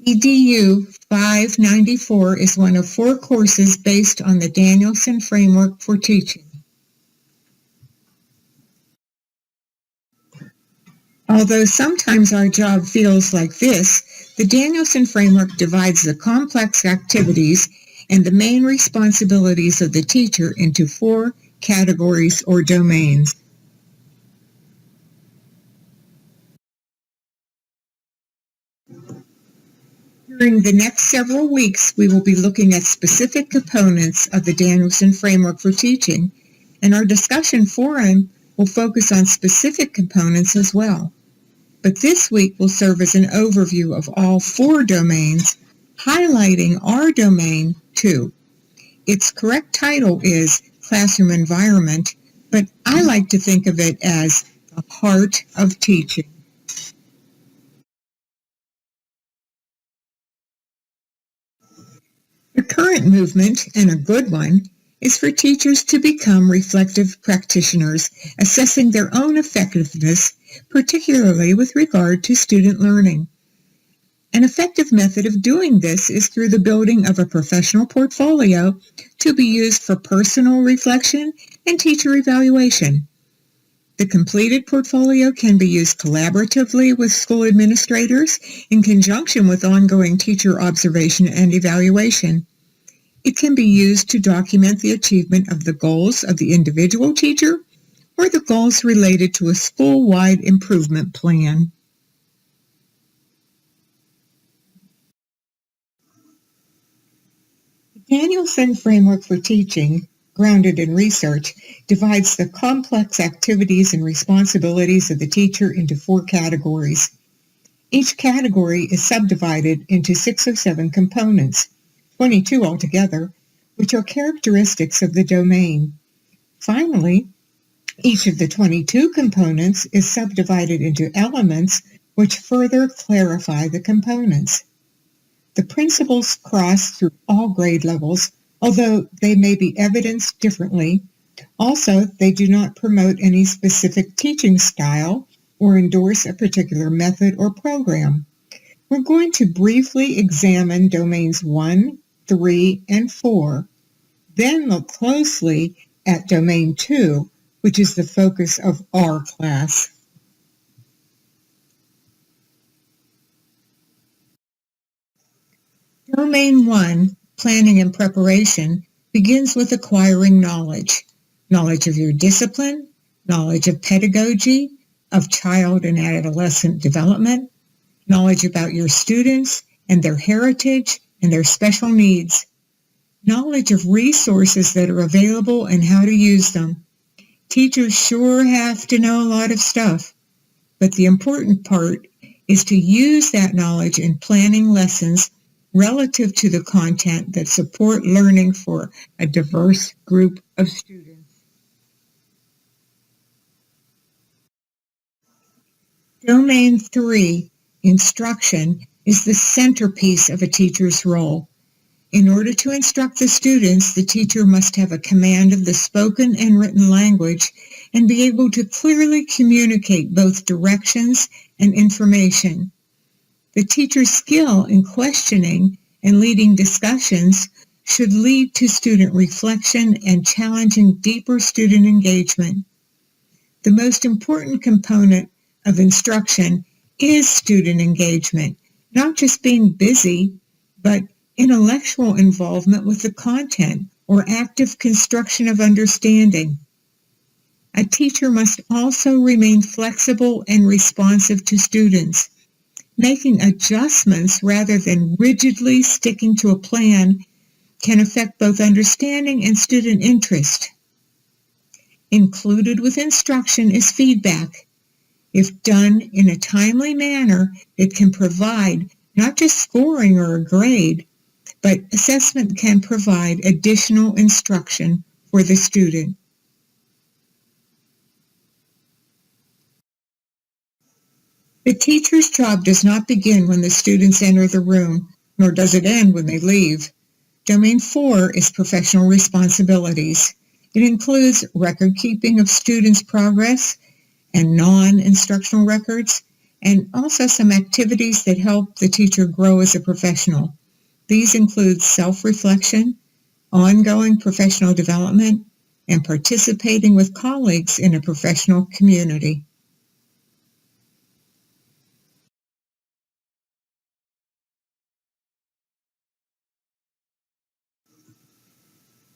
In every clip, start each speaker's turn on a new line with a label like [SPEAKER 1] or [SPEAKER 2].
[SPEAKER 1] EDU 594 is one of 4 courses based on the Danielson Framework for Teaching. Although sometimes our job feels like this, the Danielson Framework divides the complex activities and the main responsibilities of the teacher into 4 categories or domains. During the next several weeks, we will be looking at specific components of the Danielson Framework for Teaching, and our discussion forum will focus on specific components as well. But this week will serve as an overview of all 4 domains, highlighting our domain 2. Its correct title is Classroom Environment, but I like to think of it as the heart of teaching. The current movement, and a good one, is for teachers to become reflective practitioners, assessing their own effectiveness, particularly with regard to student learning. An effective method of doing this is through the building of a professional portfolio to be used for personal reflection and teacher evaluation. The completed portfolio can be used collaboratively with school administrators in conjunction with ongoing teacher observation and evaluation. It can be used to document the achievement of the goals of the individual teacher or the goals related to a school-wide improvement plan. The Danielson Framework for Teaching, grounded in research, divides the complex activities and responsibilities of the teacher into 4 categories. Each category is subdivided into 6 or 7 components, 22 altogether, which are characteristics of the domain. Finally, each of the 22 components is subdivided into elements which further clarify the components. The principles cross through all grade levels, although they may be evidenced differently. Also, they do not promote any specific teaching style or endorse a particular method or program. We're going to briefly examine domains 1, 3, and 4, then look closely at domain 2, which is the focus of our class. Domain 1, Planning and Preparation, begins with acquiring knowledge. Knowledge of your discipline, knowledge of pedagogy, of child and adolescent development, knowledge about your students and their heritage and their special needs, knowledge of resources that are available and how to use them. Teachers sure have to know a lot of stuff, but the important part is to use that knowledge in planning lessons relative to the content that support learning for a diverse group of students. Domain 3, Instruction, is the centerpiece of a teacher's role. In order to instruct the students, the teacher must have a command of the spoken and written language and be able to clearly communicate both directions and information. The teacher's skill in questioning and leading discussions should lead to student reflection and challenging deeper student engagement. The most important component of instruction is student engagement, not just being busy, but intellectual involvement with the content or active construction of understanding. A teacher must also remain flexible and responsive to students. Making adjustments rather than rigidly sticking to a plan can affect both understanding and student interest. Included with instruction is feedback. If done in a timely manner, it can provide not just scoring or a grade, but assessment can provide additional instruction for the student. The teacher's job does not begin when the students enter the room, nor does it end when they leave. Domain 4 is professional responsibilities. It includes record keeping of students' progress and non-instructional records, and also some activities that help the teacher grow as a professional. These include self-reflection, ongoing professional development, and participating with colleagues in a professional community.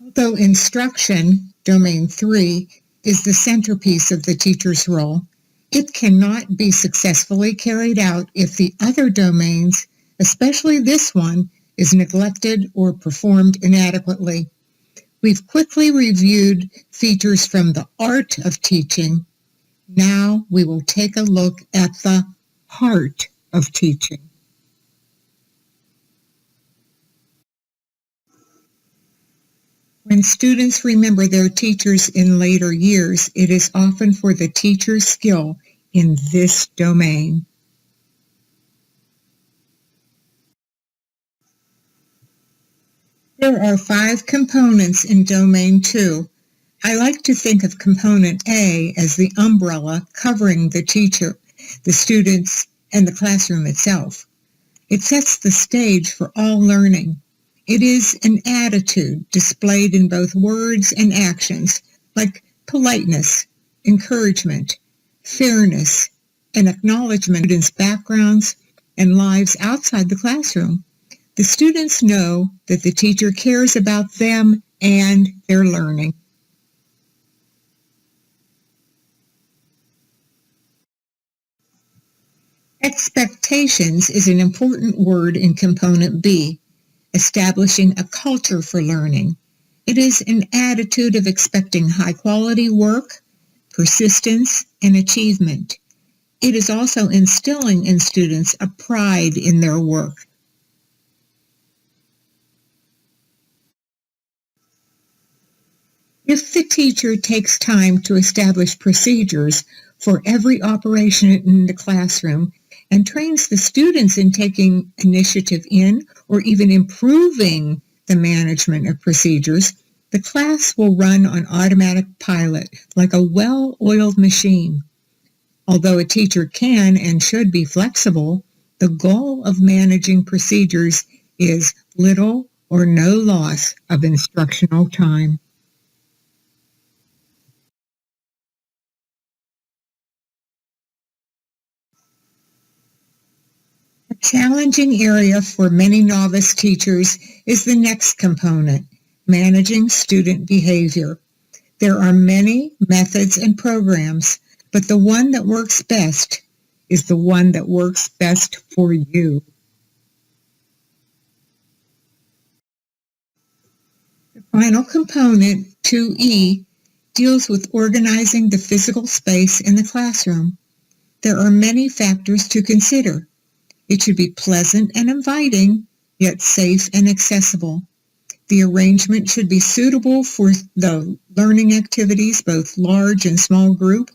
[SPEAKER 1] Although instruction, Domain 3, is the centerpiece of the teacher's role, it cannot be successfully carried out if the other domains, especially this one, is neglected or performed inadequately. We've quickly reviewed features from the art of teaching. Now we will take a look at the heart of teaching. When students remember their teachers in later years, it is often for the teacher's skill in this domain. There are 5 components in Domain 2. I like to think of Component A as the umbrella covering the teacher, the students, and the classroom itself. It sets the stage for all learning. It is an attitude displayed in both words and actions, like politeness, encouragement, fairness, and acknowledgement of students' backgrounds and lives outside the classroom. The students know that the teacher cares about them and their learning. Expectations is an important word in Component B, establishing a culture for learning. It is an attitude of expecting high-quality work, persistence, and achievement. It is also instilling in students a pride in their work. If the teacher takes time to establish procedures for every operation in the classroom and trains the students in taking initiative in or even improving the management of procedures, the class will run on automatic pilot like a well-oiled machine. Although a teacher can and should be flexible, the goal of managing procedures is little or no loss of instructional time. A challenging area for many novice teachers is the next component, managing student behavior. There are many methods and programs, but the one that works best is the one that works best for you. The final component, 2E, deals with organizing the physical space in the classroom. There are many factors to consider. It should be pleasant and inviting, yet safe and accessible. The arrangement should be suitable for the learning activities, both large and small group,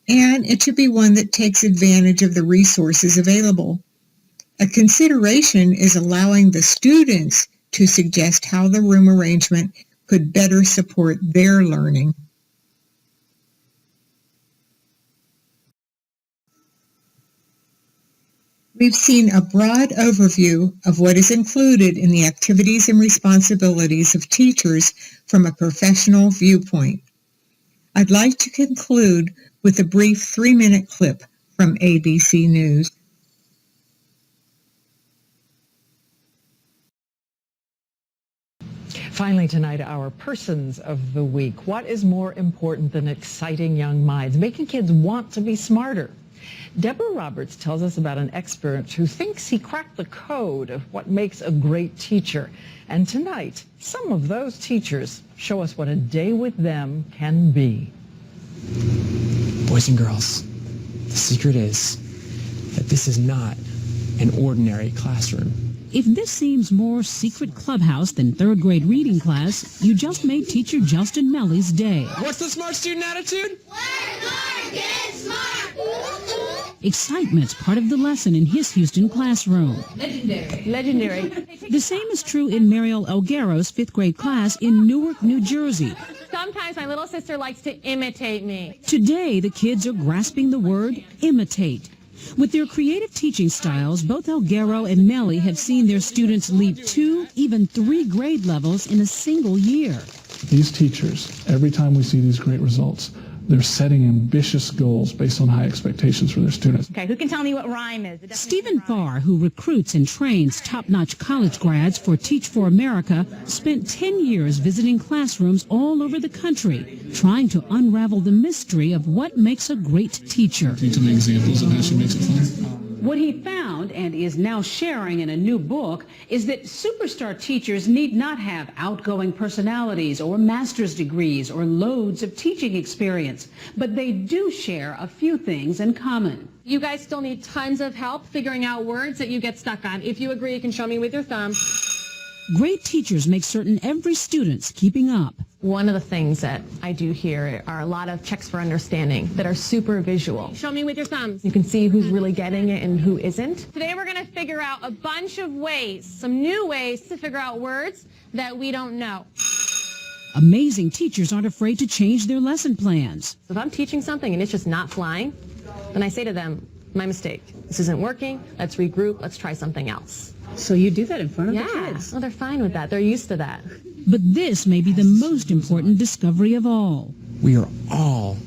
[SPEAKER 1] and it should be one that takes advantage of the resources available. A consideration is allowing the students to suggest how the room arrangement could better support their learning. We've seen a broad overview of what is included in the activities and responsibilities of teachers from a professional viewpoint. I'd like to conclude with a brief 3-minute clip from ABC News.
[SPEAKER 2] Finally tonight, our Persons of the Week. What is more important than exciting young minds, making kids want to be smarter? Deborah Roberts tells us about an expert who thinks he cracked the code of what makes a great teacher. And tonight, some of those teachers show us what a day with them can be.
[SPEAKER 3] Boys and girls, the secret is that this is not an ordinary classroom.
[SPEAKER 4] If this seems more secret clubhouse than third grade reading class, you just made teacher Justin Melly's day.
[SPEAKER 3] What's the smart student attitude?
[SPEAKER 5] Work hard, get smart.
[SPEAKER 4] Excitement's part of the lesson in his Houston classroom.
[SPEAKER 2] Legendary.
[SPEAKER 4] The same is true in Mariel Elguero's fifth grade class in Newark, New Jersey.
[SPEAKER 6] Sometimes my little sister likes to imitate me.
[SPEAKER 4] Today, the kids are grasping the word imitate. With their creative teaching styles, both Elguero and Melly have seen their students leap 2, even 3 grade levels in a single year.
[SPEAKER 6] These teachers, every time we see these great results, they're setting ambitious goals based on high expectations for their students.
[SPEAKER 7] Okay, who can tell me what rhyme is?
[SPEAKER 4] Stephen Farr, who recruits and trains top-notch college grads for Teach for America, spent 10 years visiting classrooms all over the country, trying to unravel the mystery of what makes a great teacher.
[SPEAKER 6] Can you tell me examples of how she makes it fun?
[SPEAKER 8] What he found, and is now sharing in a new book, is that superstar teachers need not have outgoing personalities or master's degrees or loads of teaching experience, but they do share a few things in common.
[SPEAKER 9] You guys still need tons of help figuring out words that you get stuck on. If you agree, you can show me with your thumb.
[SPEAKER 4] Great teachers make certain every student's keeping up.
[SPEAKER 9] One of the things that I do here are a lot of checks for understanding that are super visual. Show me with your thumbs. You can see who's really getting it and who isn't. Today we're going to figure out a bunch of ways, some new ways to figure out words that we don't know.
[SPEAKER 4] Amazing teachers aren't afraid to change their lesson plans.
[SPEAKER 9] If I'm teaching something and it's just not flying, then I say to them, my mistake. This isn't working. Let's regroup. Let's try something else.
[SPEAKER 8] So you do that in front of the
[SPEAKER 9] Yeah,
[SPEAKER 8] kids?
[SPEAKER 9] well, they're fine with that. They're used to that.
[SPEAKER 4] But this may be the most important discovery of all.
[SPEAKER 3] We are all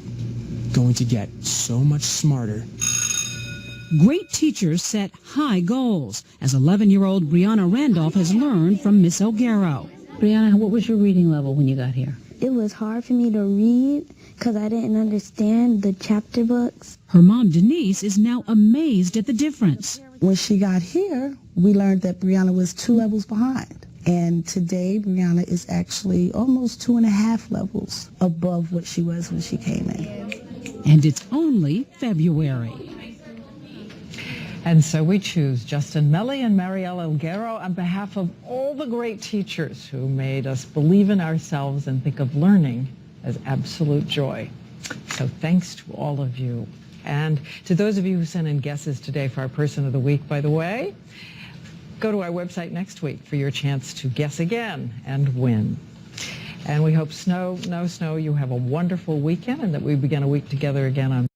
[SPEAKER 3] going to get so much smarter.
[SPEAKER 4] Great teachers set high goals, as 11-year-old Brianna Randolph has learned from Miss Elguero.
[SPEAKER 8] Brianna, what was your reading level when you got here?
[SPEAKER 10] It was hard for me to read because I didn't understand the chapter books.
[SPEAKER 4] Her mom, Denise, is now amazed at the difference.
[SPEAKER 11] When she got here, we learned that Brianna was 2 levels behind. And today, Brianna is actually almost 2.5 levels above what she was when she came in.
[SPEAKER 4] And it's only February.
[SPEAKER 2] And so we choose Justin Melly and Marielle Elguero on behalf of all the great teachers who made us believe in ourselves and think of learning as absolute joy. So thanks to all of you. And to those of you who sent in guesses today for our Person of the Week, by the way, go to our website next week for your chance to guess again and win. And we hope no snow, you have a wonderful weekend and that we begin a week together again on